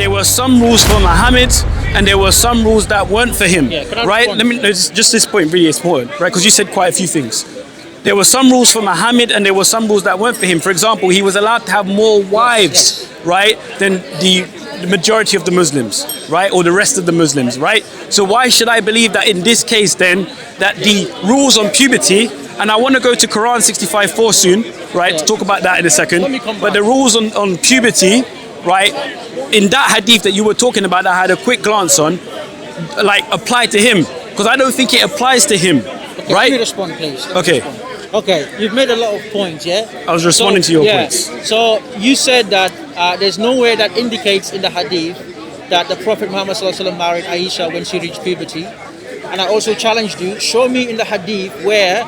there were some rules for Muhammad and there were some rules that weren't for him, right? Let me just this point really important, right? Because you said quite a few things. There were some rules for Muhammad and there were some rules that weren't for him. For example, he was allowed to have more wives, right, than the majority of the Muslims, right, or the rest of the Muslims, right? So why should I believe that in this case then that the rules on puberty, and I want to go to Qur'an 65:4 soon, right, to talk about that in a second, but the rules on puberty, right, in that hadith that you were talking about that I had a quick glance on, like apply to him, because I don't think it applies to him, right? Let me respond, please. Okay. Okay, you've made a lot of points, yeah? I was responding to your points. So you said that there's nowhere that indicates in the hadith that the Prophet Muhammad ﷺ married Aisha when she reached puberty. And I also challenged you, show me in the hadith where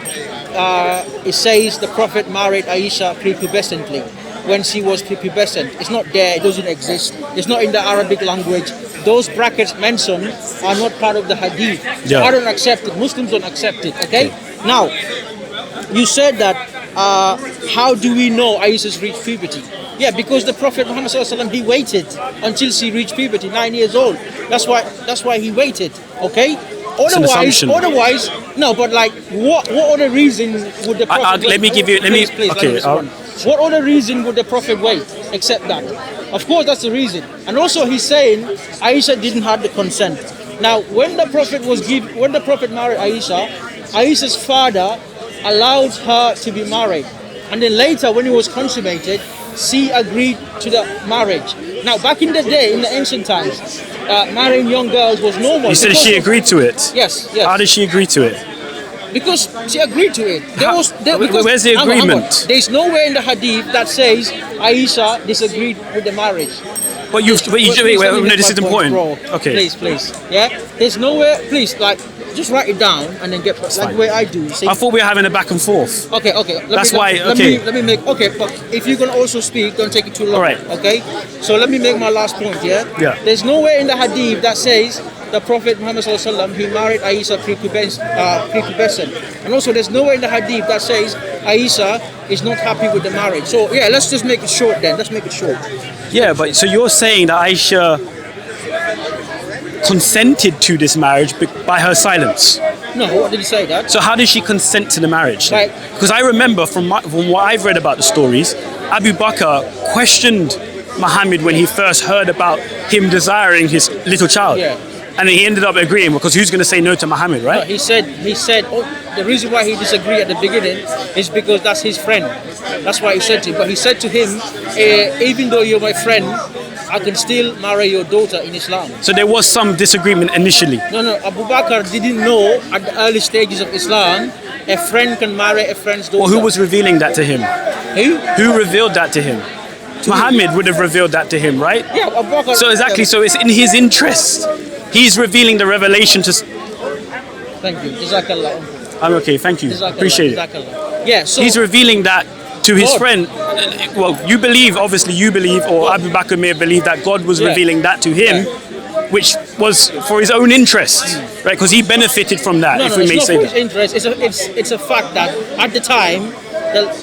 it says the Prophet married Aisha prepubescently, when she was prepubescent. It's not there, it doesn't exist. It's not in the Arabic language. Those brackets mentioned are not part of the hadith. Yeah. I don't accept it. Muslims don't accept it, okay? Now, you said that, how do we know Aisha's reached puberty? Yeah, because the Prophet Muhammad ﷺ, he waited until she reached puberty, 9 years old. That's why he waited, okay? Otherwise, no, but like, what other reason would the Prophet What other reason would the Prophet wait except that? Of course, that's the reason. And also he's saying Aisha didn't have the consent. Now, when the Prophet married Aisha, Aisha's father allowed her to be married, and then later when it was consummated, she agreed to the marriage. Now back in the day, in the ancient times, marrying young girls was normal. You said she agreed to it? Yes. How did she agree to it? Because she agreed to it. Where's the agreement? There's nowhere in the hadith that says Aisha disagreed with the marriage. But this is important. Okay. Please. Yeah? There's nowhere, please, like, just write it down and then get like the way I do. See? I thought we were having a back and forth. Okay. Let me make. Okay, but if you can also speak, don't take it too long. All right. Okay. So let me make my last point. Yeah. There's nowhere in the hadith that says the Prophet Muhammad ﷺ, he married Aisha prepubescent, and also there's nowhere in the hadith that says Aisha is not happy with the marriage. So yeah, let's just make it short then. Let's make it short. Yeah, but so you're saying that Aisha consented to this marriage by her silence? No, what did he say that? So how did she consent to the marriage? Because I remember from what I've read about the stories, Abu Bakr questioned Muhammad when he first heard about him desiring his little child. Yeah. And then he ended up agreeing, because who's going to say no to Muhammad, right? No, he said, the reason why he disagreed at the beginning is because that's his friend. That's why he said to him. But he said to him, even though you're my friend, I can still marry your daughter in Islam. So there was some disagreement initially? No, Abu Bakr didn't know at the early stages of Islam, a friend can marry a friend's daughter. Well, who was revealing that to him? Who revealed that to him? Muhammad would have revealed that to him, right? Yeah, Abu Bakr. So exactly, so it's in his interest. He's revealing the revelation to... Thank you. Jazakallah. I'm okay, thank you. Appreciate it. Yeah, so he's revealing that to his friend. Well, you believe, or Abu Bakr may have believed that God was revealing that to him, which was for his own interest, right? Because he benefited from that, if we may say that. It's not for his interest. It's a fact that at the time,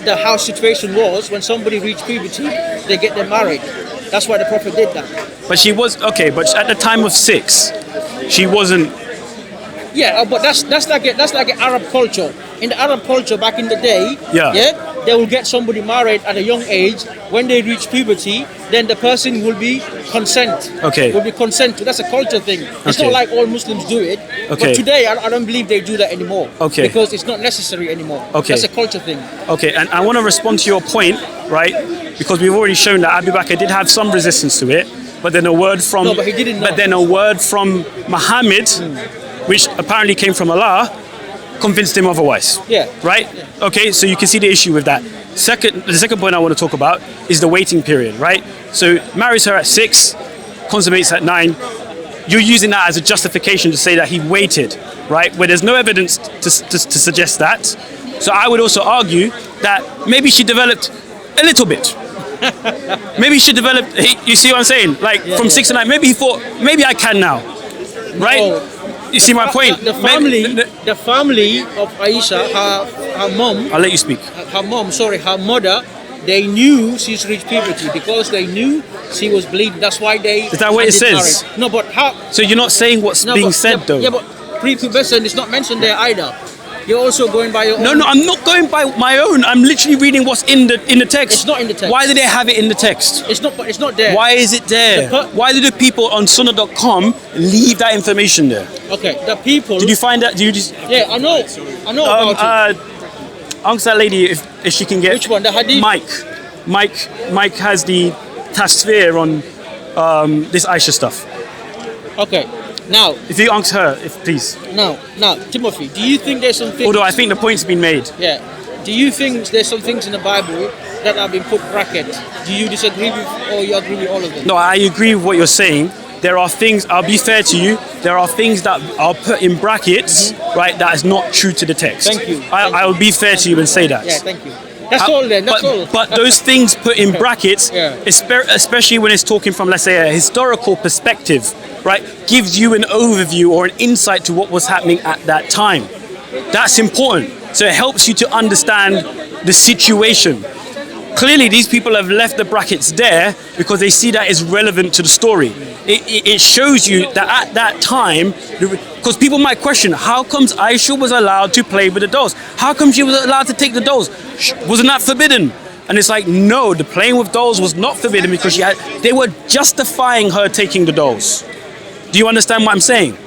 the house situation was, when somebody reached puberty, they get them married. That's why the Prophet did that. But she was, okay, but at the time of 6, she wasn't... Yeah, but that's like an Arab culture. In the Arab culture back in the day, they will get somebody married at a young age. When they reach puberty, then the person will be consent. Okay. Will be consent to. That's a culture thing. It's not like all Muslims do it. Okay. But today, I don't believe they do that anymore. Okay. Because it's not necessary anymore. Okay. That's a culture thing. Okay, and I want to respond to your point, right? Because we've already shown that Abu Bakr did have some resistance to it, but then a word from... No, but he didn't know. But then a word from Muhammad, which apparently came from Allah, convinced him otherwise. Yeah. Right? Yeah. Okay, so you can see the issue with that. The second point I want to talk about is the waiting period, right? So marries her at 6, consummates at 9. You're using that as a justification to say that he waited, right? Where there's no evidence to suggest that. So I would also argue that maybe she developed a little bit. Maybe she developed, you see what I'm saying? Like from 6 to 9, maybe he thought, maybe I can now, right? No. You see my point? The family of Aisha, her mom... I'll let you speak. Her mother they knew she's reached puberty because they knew she was bleeding. That's why they. Is that what it says? Married. No, but how? So you're not saying what's being said, though. Yeah, but prepubescent is not mentioned there either. You're also going by your own. No, I'm not going by my own. I'm literally reading what's in the text. It's not in the text. Why do they have it in the text? It's not. But it's not there. Why is it there? Why do the people on sunnah.com leave that information there? Okay, the people. Did you find that? Yeah, I know about it. Ask that lady if she can get. Which one? The hadith? Mike has the Tafsir on this Aisha stuff. Okay. Now, if you ask her, please. Now, Timothy, do you think there's some things? Although I think the point's been made. Yeah. Do you think there's some things in the Bible that have been put brackets? Do you disagree with, or you agree with all of them? No, I agree with what you're saying. There are things. I'll be fair to you. There are things that are put in brackets, right? That is not true to the text. Thank you. I will be fair to you and say that. Yeah, thank you. That's all then. That's all. But those things put in brackets, especially when it's talking from, let's say, a historical perspective, right, gives you an overview or an insight to what was happening at that time. That's important. So it helps you to understand the situation. Clearly, these people have left the brackets there because they see that is relevant to the story. It shows you that at that time, because people might question, how comes Aisha was allowed to play with the dolls? How come she was allowed to take the dolls? Wasn't that forbidden? And it's like, no, the playing with dolls was not forbidden because they were justifying her taking the dolls. Do you understand what I'm saying?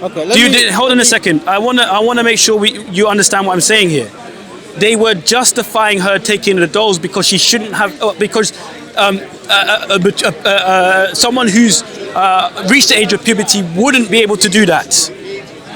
Okay. Hold on a second. I wanna make sure you understand what I'm saying here. They were justifying her taking the dolls because she shouldn't have. Because someone who's reached the age of puberty wouldn't be able to do that.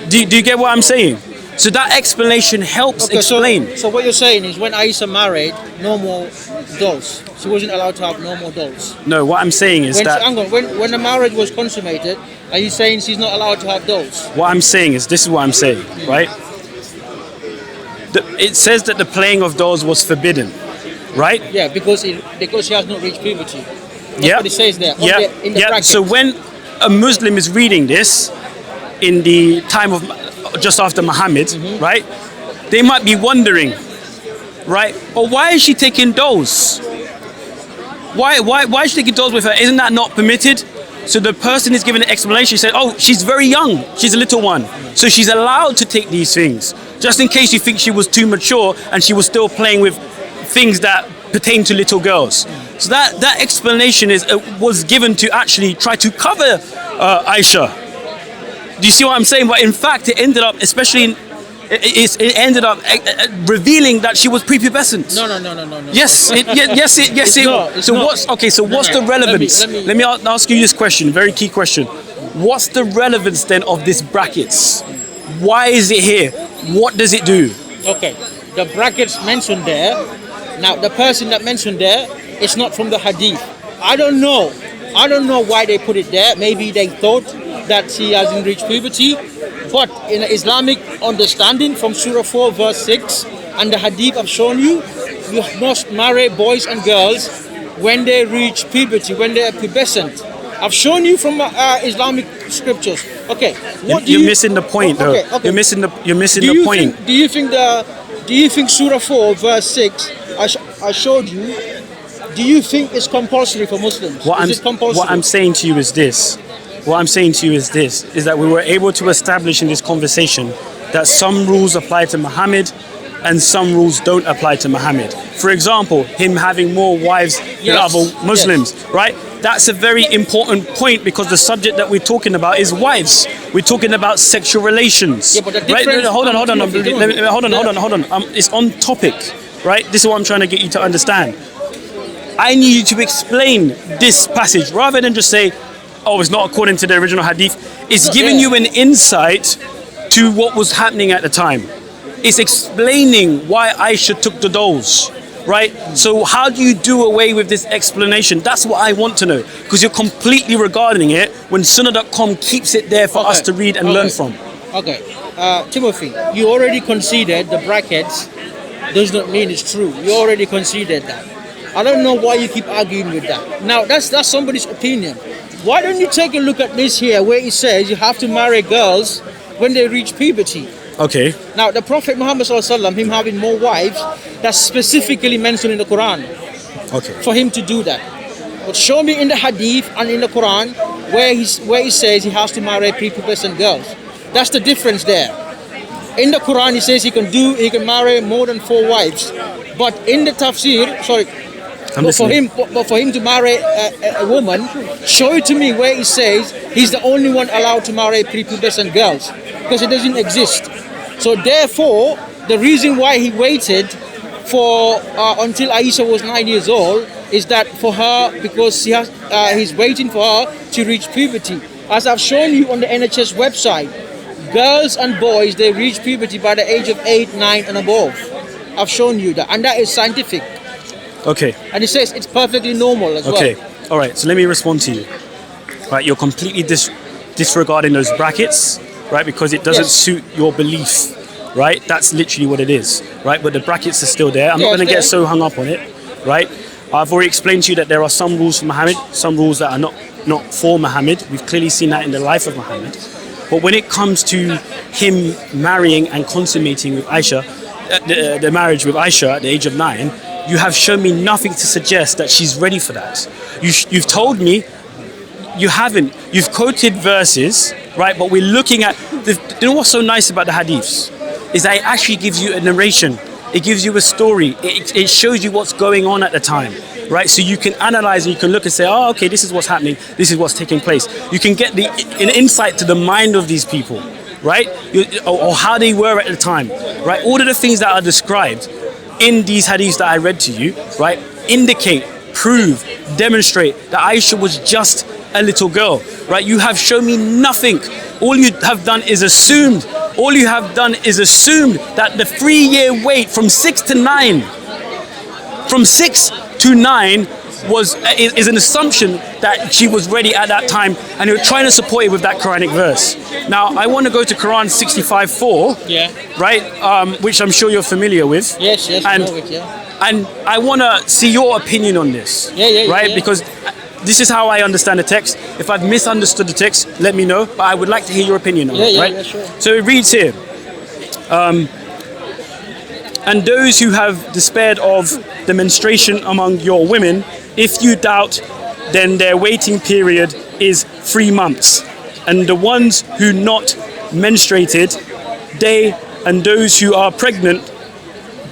Do you get what I'm saying? So that explanation helps explain. So what you're saying is when Aisha married, no more dolls. She wasn't allowed to have no more dolls. No, what I'm saying is when the marriage was consummated, are you saying she's not allowed to have dolls? What I'm saying is, this is what I'm saying, right? It says that the playing of dolls was forbidden, right? Yeah, because she has not reached puberty. That's what it says there. In the bracket. So when a Muslim is reading this in the time of just after Muhammad, right? They might be wondering, right? Or why is she taking dolls? Why is she taking dolls with her? Isn't that not permitted? So the person is giving an explanation. She said, oh, she's very young. She's a little one. So she's allowed to take these things. Just in case you think she was too mature and she was still playing with things that pertain to little girls. So that explanation was given to actually try to cover Aisha. Do you see what I'm saying? But in fact, it ended up, it ended up revealing that she was prepubescent. No. Yes, it. So what's the relevance? Let me ask you this question, very key question. What's the relevance then of this brackets? Why is it here? What does it do? Okay, the brackets mentioned there. Now, the person that mentioned there, it's not from the hadith. I don't know why they put it there. Maybe they thought that she hasn't reached puberty. But in Islamic understanding from Surah 4 verse 6 and the hadith I've shown you, you must marry boys and girls when they reach puberty, when they are pubescent. I've shown you from Islamic scriptures. Okay, you're missing the point, though. Okay. You're missing the point. Do you think Surah 4 verse 6 I showed you? Do you think it's compulsory for Muslims? What I'm saying to you is this. Is that we were able to establish in this conversation that some rules apply to Muhammad and some rules don't apply to Muhammad. For example, him having more wives than other Muslims, right? That's a very important point because the subject that we're talking about is wives. We're talking about sexual relations. Yeah, but the right? difference... Hold on. It's on topic, right? This is what I'm trying to get you to understand. I need you to explain this passage rather than just say, oh, it's not according to the original hadith. It's giving you an insight to what was happening at the time. It's explaining why Aisha took the dolls, right? So how do you do away with this explanation? That's what I want to know, because you're completely regarding it when sunnah.com keeps it there for us to read and learn from. Okay, Timothy, you already conceded the brackets does not mean it's true. You already conceded that. I don't know why you keep arguing with that. Now, that's somebody's opinion. Why don't you take a look at this here where it says you have to marry girls when they reach puberty? Okay. Now, the Prophet Muhammad ﷺ, him having more wives, that's specifically mentioned in the Quran Okay. for him to do that. But show me in the Hadith and in the Quran where he says he has to marry prepubescent girls. That's the difference there. In the Quran, he says he can marry more than 4 wives. But in the Tafsir, but for him to marry a woman, show it to me where he says he's the only one allowed to marry prepubescent girls, because it doesn't exist. So therefore, the reason why he waited for until Aisha was 9 years old is that for her, because he's waiting for her to reach puberty. As I've shown you on the NHS website, girls and boys, they reach puberty by the age of 8, 9 and above. I've shown you that, and that is scientific. Okay. And it says it's perfectly normal as well. Okay. All right. So let me respond to you. Right. You're completely disregarding those brackets, right? Because it doesn't suit your belief, right? That's literally what it is, right? But the brackets are still there. I'm not going to get so hung up on it, right? I've already explained to you that there are some rules for Muhammad, some rules that are not for Muhammad. We've clearly seen that in the life of Muhammad. But when it comes to him marrying and consummating with Aisha, the marriage with Aisha at the age of 9, you have shown me nothing to suggest that she's ready for that. You've told me you haven't. You've quoted verses, right? But we're looking at, you know what's so nice about the hadiths? Is that it actually gives you a narration. It gives you a story. It shows you what's going on at the time, right? So you can analyze and you can look and say, oh, okay, this is what's happening. This is what's taking place. You can get an insight to the mind of these people, right? Or how they were at the time, right? All of the things that are described in these hadiths that I read to you, right, indicate, prove, demonstrate that Aisha was just a little girl, right? You have shown me nothing. All you have done is assumed. All you have done is assumed that the 3-year wait from 6 to 9, is an assumption that she was ready at that time, and you're trying to support it with that Quranic verse. Now, I want to go to Quran 65:4, right, which I'm sure you're familiar with. Yes, and, I know it, yeah. And I want to see your opinion on this, right? Because this is how I understand the text. If I've misunderstood the text, let me know, but I would like to hear your opinion on it, right? Yeah, sure. So it reads here, and those who have despaired of the menstruation among your women, if you doubt, then their waiting period is 3 months. And the ones who not menstruated, they and those who are pregnant,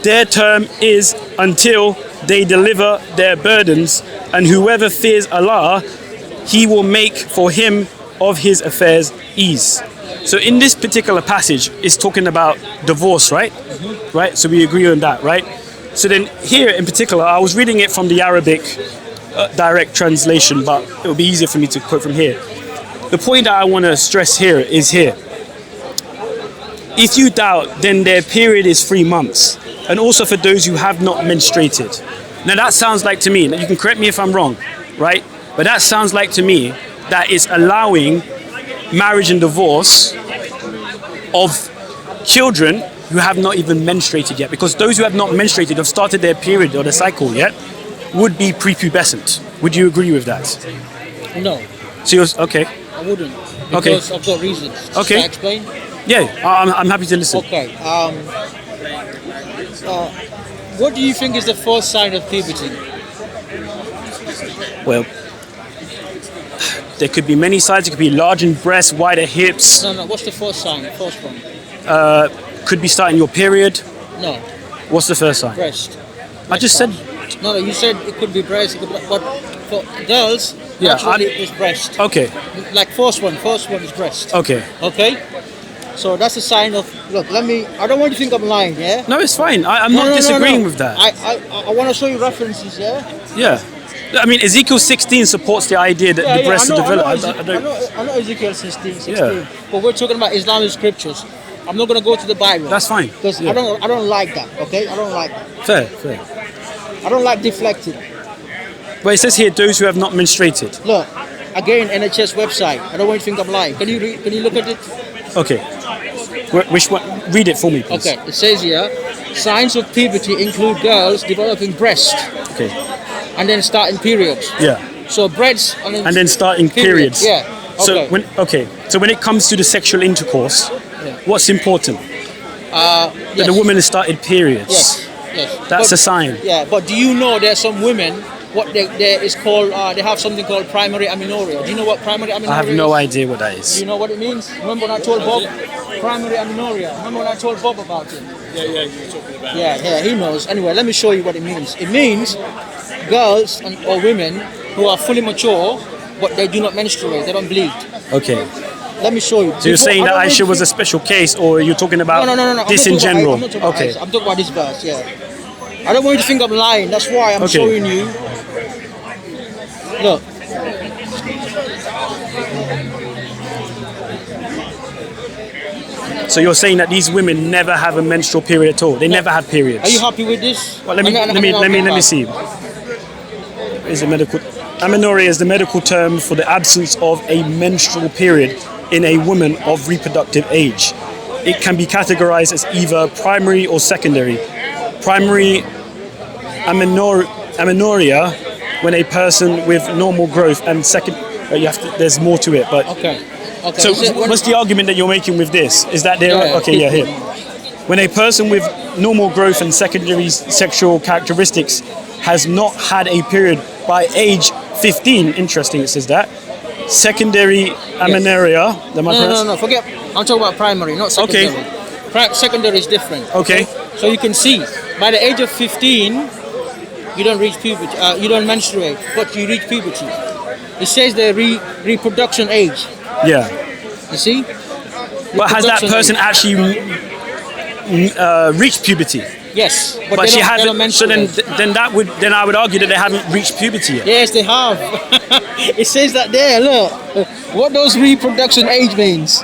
their term is until they deliver their burdens, and whoever fears Allah, he will make for him of his affairs ease. So in this particular passage, it's talking about divorce, right? Mm-hmm. Right? So we agree on that, right? So then here in particular, I was reading it from the Arabic direct translation, but it will be easier for me to quote from here. The point that I want to stress here is here. If you doubt, then their period is 3 months. And also for those who have not menstruated. Now that sounds like to me, you can correct me if I'm wrong, right? But that sounds like to me that it's allowing marriage and divorce of children who have not even menstruated yet. Because those who have not menstruated, have started their period or their cycle yet, would be prepubescent. Would you agree with that? No. So you're, okay. I wouldn't. Because I've got reasons. Okay. Should I explain? Yeah, I'm happy to listen. Okay. What do you think is the first sign of puberty? Well, there could be many signs. It could be largened breasts, wider hips. No. What's the first sign? The first one? Could be starting your period. No. What's the first sign? Breast. I just said. No, you said it could be breast. It could be, but for girls, actually it's breast. Okay. Like first one is breast. Okay. Okay. So that's a sign of. Look, I don't want you to think I'm lying. Yeah. No, it's fine. I'm not disagreeing with that. I want to show you references. Yeah. Yeah. I mean, Ezekiel 16 supports the idea that the breasts are developed. I know Ezekiel 16. Yeah. But we're talking about Islamic scriptures. I'm not going to go to the Bible. That's fine. Because I don't like that. Okay. I don't like that. Fair. I don't like deflecting. But it says here, those who have not menstruated. Look, again, NHS website. I don't want you to think I'm lying. Can you look at it? Okay. Which one? Read it for me, please. Okay. It says here, signs of puberty include girls developing breast. Okay. And then starting periods. Yeah. So breasts and then starting periods. Yeah. Okay. So when it comes to the sexual intercourse, what's important? that the woman has started periods. Yes, yes. That's a sign. Yeah, but do you know there are some women, what there is called, they have something called primary amenorrhea. Do you know what primary amenorrhea is? I have no idea what that is. Do you know what it means? Remember when I told Bob? Primary amenorrhea. Remember when I told Bob about it? Yeah, you were talking about it. Yeah, he knows. Anyway, let me show you what it means. It means girls or women who are fully mature, but they do not menstruate, they don't bleed. Okay. Let me show you. So you're saying that Aisha was a special case, or you're talking about no. this in general? I'm not talking about Okay. Aisha. I'm talking about this verse, yeah. I don't want you to think I'm lying. That's why I'm showing you. Look. So you're saying that these women never have a menstrual period at all? They never have periods? Are you happy with this? Well, let me see. Is the medical amenorrhea is the medical term for the absence of a menstrual period in a woman of reproductive age. It can be categorized as either primary or secondary. Primary amenorrhea when a person with normal growth, and second, there's more to it, but okay. So what's the argument that you're making with this? Is that they're here. When a person with normal growth and secondary sexual characteristics has not had a period by age 15, interesting it says that, secondary amenorrhea. No, forget. I'm talking about primary, not secondary. Okay. Secondary is different. Okay. So you can see, by the age of 15, you don't reach puberty, you don't menstruate, but you reach puberty. It says the reproduction age. Yeah. You see? But has that person actually reached puberty? Yes, but she hasn't. So then I would argue that they haven't reached puberty yet. Yes, they have. It says that there. Look, what does reproduction age means?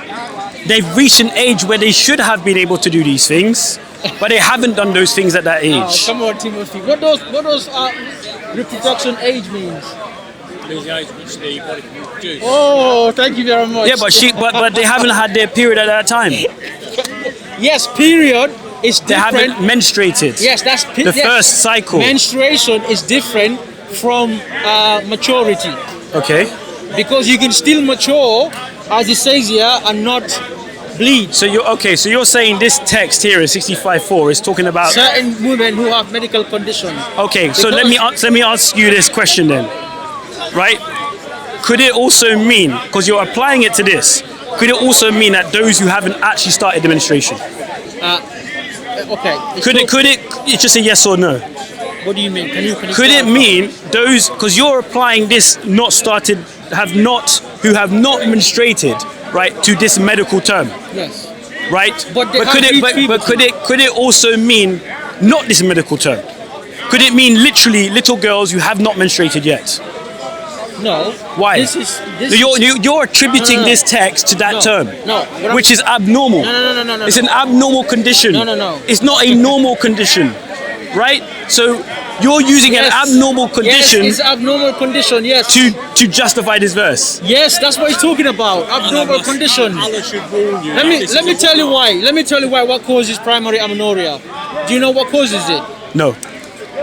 They've reached an age where they should have been able to do these things, but they haven't done those things at that age. Oh, come on, Timothy. What does reproduction age means? The age which the body can produce. Oh, thank you very much. Yeah, but they haven't had their period at that time. Yes, period is different. They haven't menstruated. Yes, that's the first cycle. Menstruation is different from maturity. Okay. Because you can still mature, as it says here, and not bleed. So you're saying this text here in 65:4 is talking about certain women who have medical conditions. Okay, so let me ask you this question then. Right? Could it also mean, because you're applying it to this, could it also mean that those who haven't actually started the menstruation? Okay. Could it just a yes or no? What do you mean? Can you could it mean those, because you're applying this who have not menstruated, right, to this medical term? Yes. Right? But could it also mean not this medical term? Could it mean literally little girls who have not menstruated yet? No. Why? You're attributing this text to that term. No. Which is abnormal. No. It's an abnormal condition. No. It's not a normal condition. Right? So you're using an abnormal condition. Yes, it's abnormal condition, yes. To justify this verse. Yes, that's what he's talking about. Abnormal condition. Allah should warn you. Let me tell you why. Let me tell you why what causes primary amenorrhea. Do you know what causes it? No.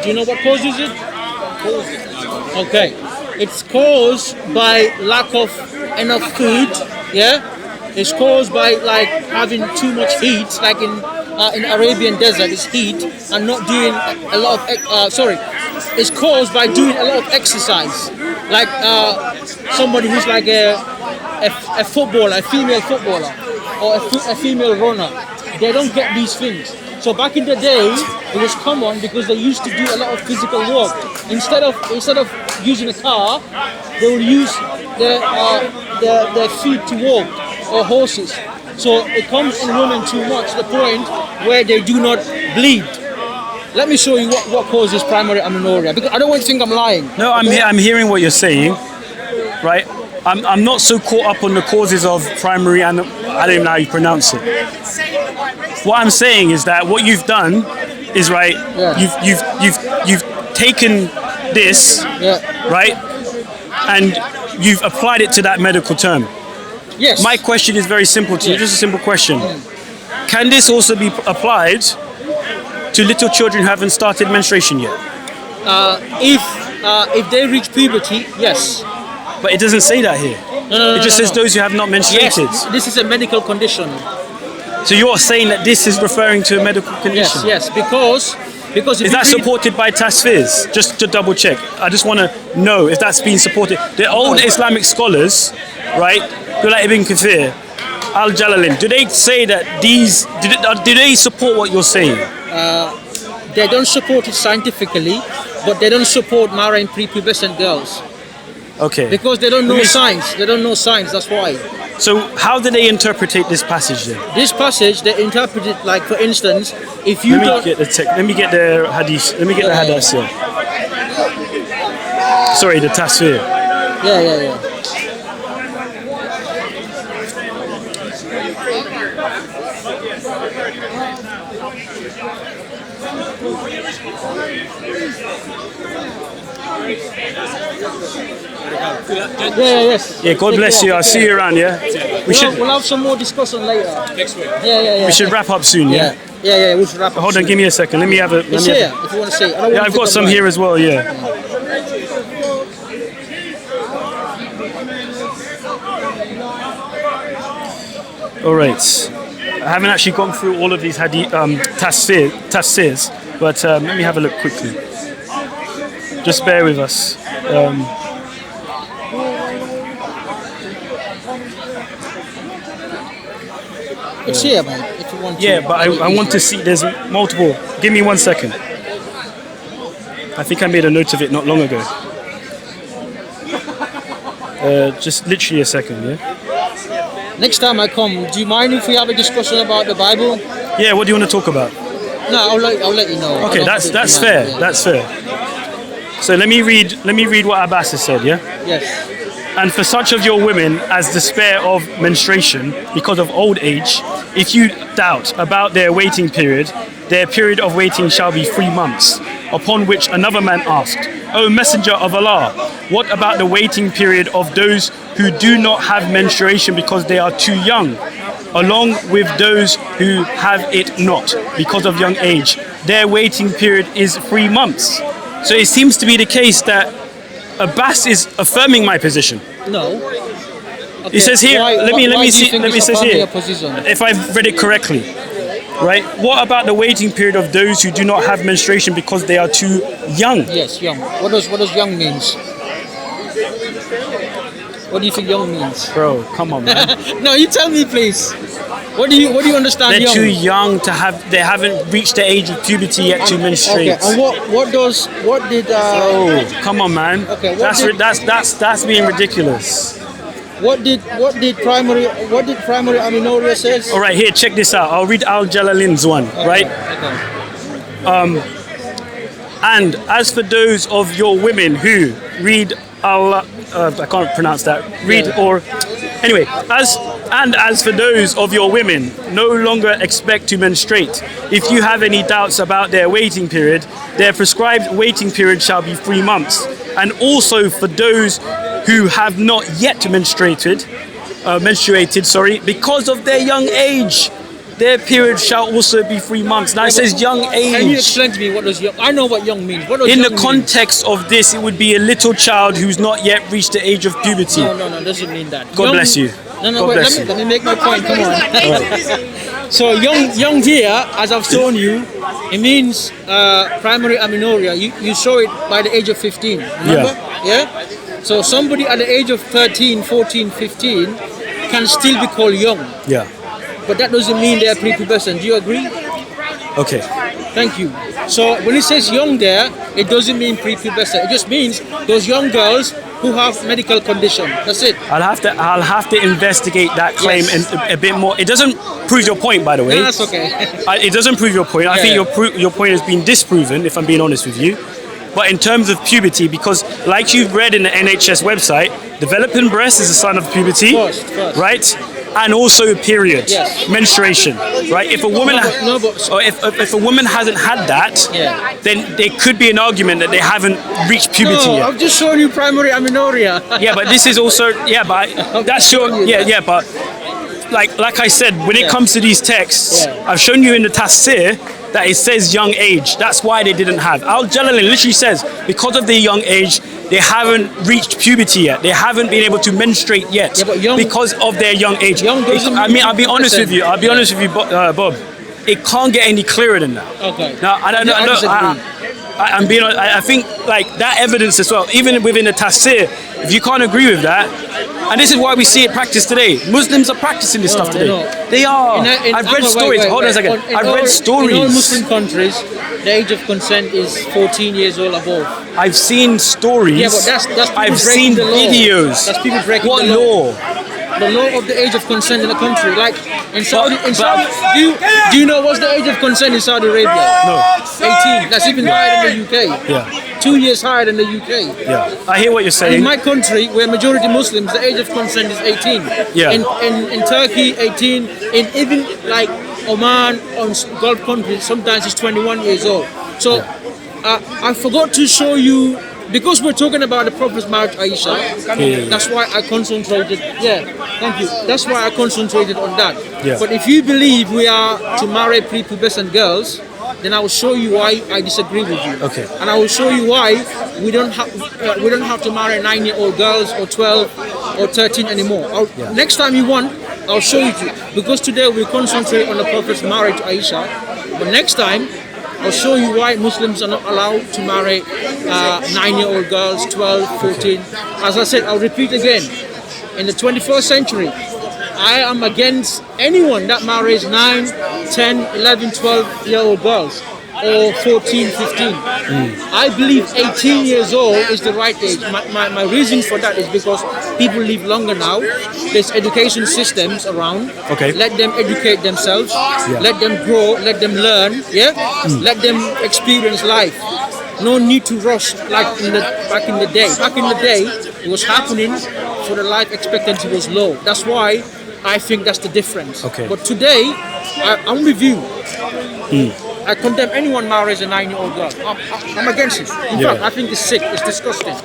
Do you know what causes it? Okay. It's caused by lack of enough food, yeah? It's caused by like having too much heat, like in Arabian desert, it's heat, and not doing a lot of, it's caused by doing a lot of exercise. Like somebody who's like a footballer, a female footballer, or a female runner. They don't get these things. So back in the day, it was common because they used to do a lot of physical work. Instead of using a car, they would use their feet to walk, or horses. So it comes on women too much to the point where they do not bleed. Let me show you what causes primary amenorrhea, because I don't want you to think I'm lying. No, I'm hearing what you're saying, right? I'm not so caught up on the causes of primary and I don't even know how you pronounce it. What I'm saying is that what you've done is right. Yeah. You've taken this, right, and you've applied it to that medical term. Yes. My question is very simple to you. Just a simple question. Can this also be applied to little children who haven't started menstruation yet? If they reach puberty, yes. But it doesn't say that here. No, it just says those who have not menstruated. Yes, this is a medical condition. So you're saying that this is referring to a medical condition? Yes, because if Is that supported by Tafsirs? Just to double check. I just want to know if that's been supported. The old Islamic scholars, right, like Ibn Kathir, Al-Jalalayn, do they say that do they support what you're saying? They don't support it scientifically, but they don't support marrying prepubescent girls. Okay. Because they don't know science. They don't know science, that's why. So how do they interpret this passage then? This passage, they interpret it like, for instance, if you Let me get the hadith. Let me get the hadith here. Sorry, the tafsir. Yeah. Yes. Yeah, God bless you. I'll see you around, yeah? We'll have some more discussion later. Next week. Yeah. We should wrap up soon, yeah? Yeah, we should wrap up Hold on, soon. give me a second. Let me have a... It's here, if you want to see it. Yeah, I've got some here as well, yeah. All right. I haven't actually gone through all of these hadith, tafsirs, but let me have a look quickly. Just bear with us. It's here, man, if you want to. Yeah, but I want to see, there's multiple. Give me 1 second. I think I made a note of it not long ago. Just literally a second, yeah? Next time I come, do you mind if we have a discussion about the Bible? Yeah, what do you want to talk about? No, I'll let you know. Okay, that's fair. That's fair. So let me read what Abbas has said, yeah? Yes. And for such of your women as despair of menstruation because of old age, if you doubt about their waiting period, their period of waiting shall be 3 months. Upon which another man asked, O Messenger of Allah, what about the waiting period of those who do not have menstruation because they are too young, along with those who have it not because of young age? Their waiting period is 3 months. So it seems to be the case that Abbas is affirming my position. No. Okay. It says here, let me see here, position? if I've read it correctly. Right? What about the waiting period of those who do not have menstruation because they are too young? Yes, young. What does young means? What do you think young means? Bro, come on, man. No, you tell me, please. What do you understand? They're young? too young to have. They haven't reached the age of puberty yet to menstruate. Okay. And what did? Oh, come on, man. Okay. That's being ridiculous. What did primary amenorrhea says? All right, here, check this out. I'll read Al-Jalalayn's one, right? Okay. And as for those of your women who read Allah, I can't pronounce that. Anyway, as for those of your women no longer expect to menstruate, if you have any doubts about their waiting period, their prescribed waiting period shall be 3 months. And also for those who have not yet menstruated, because of their young age, their period shall also be 3 months. Now it says young age. Can you explain to me what does young? I know what young means. What does in young the context of this, it would be a little child who's not yet reached the age of puberty. No, doesn't mean that. God bless you. No, wait, let me make my point. Come on. So young here, as I've shown you, it means primary amenorrhea. You saw it by the age of 15. Remember? Yeah. So somebody at the age of 13, 14, 15 can still be called young. Yeah. But that doesn't mean they're prepubescent. Do you agree? Okay. Thank you. So when it says young there, it doesn't mean prepubescent. It just means those young girls who have medical condition. That's it. I'll have to investigate that claim a bit more. It doesn't prove your point, by the way. No, that's okay. It doesn't prove your point. I think your point has been disproven, if I'm being honest with you. But in terms of puberty, because like you've read in the NHS website, developing breast is a sign of puberty, First. right? And also period, menstruation, right? If a woman, if a woman hasn't had that, then there could be an argument that they haven't reached puberty yet. I've just shown you primary amenorrhea. Yeah, but this is also but that's your but like I said, when it comes to these texts, I've shown you in the Tafsir that it says young age. That's why they didn't have. Al-Jalalayn literally says, because of their young age, they haven't reached puberty yet. They haven't been able to menstruate yet because of their young age. I mean, I'll be honest with you. Bob. It can't get any clearer than that. Okay. Now, I think like that evidence as well, even within the Tafsir, if you can't agree with that, and this is why we see it practiced today. Muslims are practicing this stuff today. They are. I've read stories. Hold on a second. I've read stories. In all Muslim countries, the age of consent is 14 years old above. I've seen stories. Yeah, but that's people I've seen the law. videos. That's people breaking what the law. The law of the age of consent in the country. Like in Saudi, do you know what's the age of consent in Saudi Arabia? No. 18. That's even higher than the UK. Yeah. 2 years higher than the UK. Yeah. I hear what you're saying. In my country, where majority Muslims, the age of consent is 18. Yeah. In Turkey, 18. In even like Oman, on Gulf countries, sometimes it's 21 years old. So I forgot to show you. Because we're talking about the Prophet's marriage, Aisha, that's why I concentrated. Yeah, thank you. That's why I concentrated on that. Yeah. But if you believe we are to marry prepubescent girls, then I will show you why I disagree with you. Okay. And I will show you why we don't have to marry 9-year-old girls or 12 or 13 anymore. Next time you want, I'll show you. Because today we concentrate on the Prophet's marriage, Aisha. But next time, I'll show you why Muslims are not allowed to marry 9-year-old girls, 12, 14. As I said, I'll repeat again. In the 21st century, I am against anyone that marries 9, 10, 11, 12-year-old girls or 14, 15. I believe 18 years old is the right age. My reason for that is because people live longer now. There's education systems around. Okay. Let them educate themselves. Let them grow. Let them learn. Let them experience life. No need to rush like back in the day. Back in the day, it was happening, so the life expectancy was low. That's why I think that's the difference. Okay. But today, I'm with you. I condemn anyone marries a 9-year-old girl. I'm against it. In fact, I think it's sick. It's disgusting.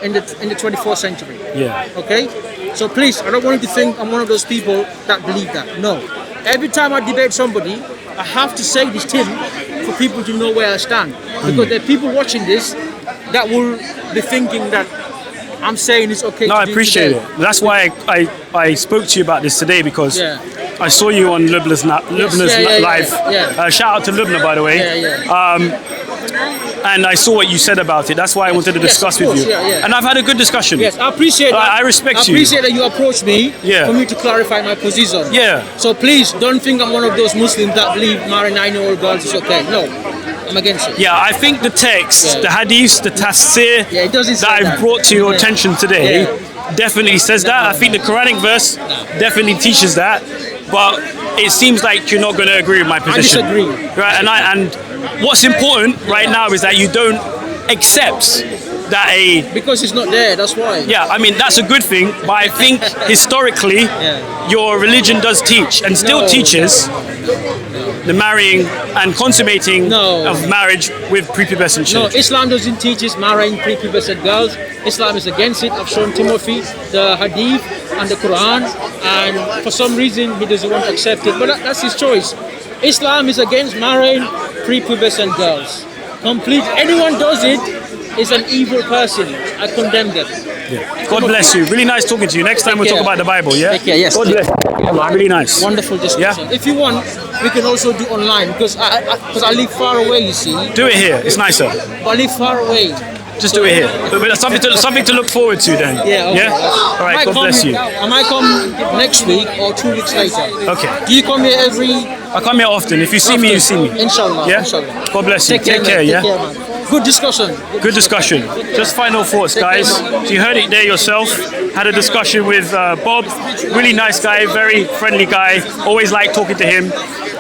In the 24th century. Yeah. Okay. So please, I don't want you to think I'm one of those people that believe that. No. Every time I debate somebody, I have to say this thing for people to know where I stand. Because there are people watching this that will be thinking that I'm saying it's okay. No, I appreciate it. That's why I spoke to you about this today, because I saw you on Lubna's live. Shout out to Lubna, by the way. And I saw what you said about it. That's why I wanted to discuss with you. And I've had a good discussion. Yes, I appreciate that. I respect you. I appreciate that you approached me for me to clarify my position. Yeah. So please don't think I'm one of those Muslims that believe marrying 9-year-old girls is okay. No, I'm against it. Yeah, I think the text, the hadiths, the tafsir that I've brought to your attention today definitely says that. I think the Quranic verse definitely teaches that. But it seems like you're not going to agree with my position. I disagree. Right, and what's important right now is that you don't accept that because it's not there, that's why. Yeah, I mean, that's a good thing, but I think historically your religion does teach and still teaches the marrying and consummating of marriage with prepubescent children. No, Islam doesn't teach us marrying prepubescent girls. Islam is against it. I've shown Timothy the Hadith and the Qur'an, and for some reason he doesn't want to accept it, but that's his choice. Islam is against marrying prepubescent girls. Anyone does it is an evil person. I condemn them. Yeah. God bless you. Really nice talking to you. Next time we'll talk about the Bible, yeah? Take care, yes. God bless you. Really nice. Wonderful discussion. Yeah? If you want, we can also do online, because I live far away, you see. Do it here. It's nicer. But I live far away. Just do it here. But something to look forward to then. Yeah, okay. Yeah? All right, God bless you. I might come next week or 2 weeks later. Okay. Do you come here I come here often. If you see me, you see me. Inshallah. Yeah? Inshallah. God bless you. Take care, yeah? Take care, man. Good discussion. Good discussion. Just final thoughts, guys. So you heard it there yourself. Had a discussion with Bob. Really nice guy, very friendly guy. Always like talking to him.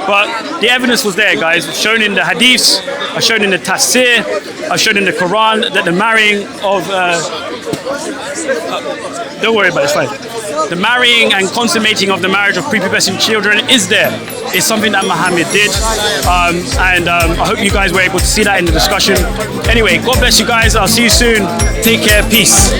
But the evidence was there, guys. Shown in the hadiths, shown in the tafsir, shown in the Quran that the marrying of don't worry about it, it's fine. The marrying and consummating of the marriage of prepubescent children is there. It's something that Muhammad did, and I hope you guys were able to see that in the discussion. Anyway, God bless you guys. I'll see you soon. Take care. Peace.